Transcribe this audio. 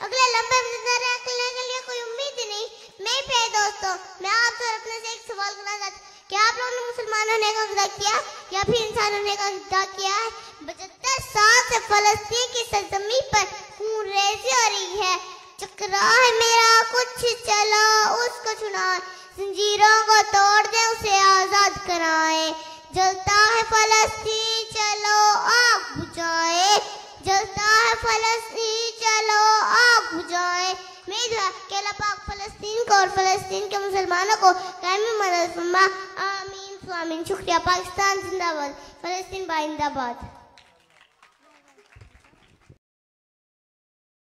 अगले लंबे रखने के लिए कोई उम्मीद ही नहीं। मेरे प्यारे दोस्तों, मैं आपसे अपने से एक सवाल करना चाहती हूँ, क्या आप लोगों ने मुसलमान होने का वादा किया या फिर इंसान होने का वादा किया है? 75 साल से फलस्तीन की सरजमीन पर खून रेजी हो रही है। चकरा है मेरा कुछ चला उसको छुड़ाए, जंजीरों को तोड़ दे उसे आजाद कराए। जलता है फलस्तीन चलो आग बुझाए, जलता है फलस्तीन चलो आग बुझाए। मेरी दुआ कि अल्लाह पाक फलस्तीन को और फलस्तीन के मुसलमानों को कायमी मदद फरमा। आमीन स्वामीन। शुक्रिया। पाकिस्तान जिंदाबाद, फलस्तीन जिंदाबाद।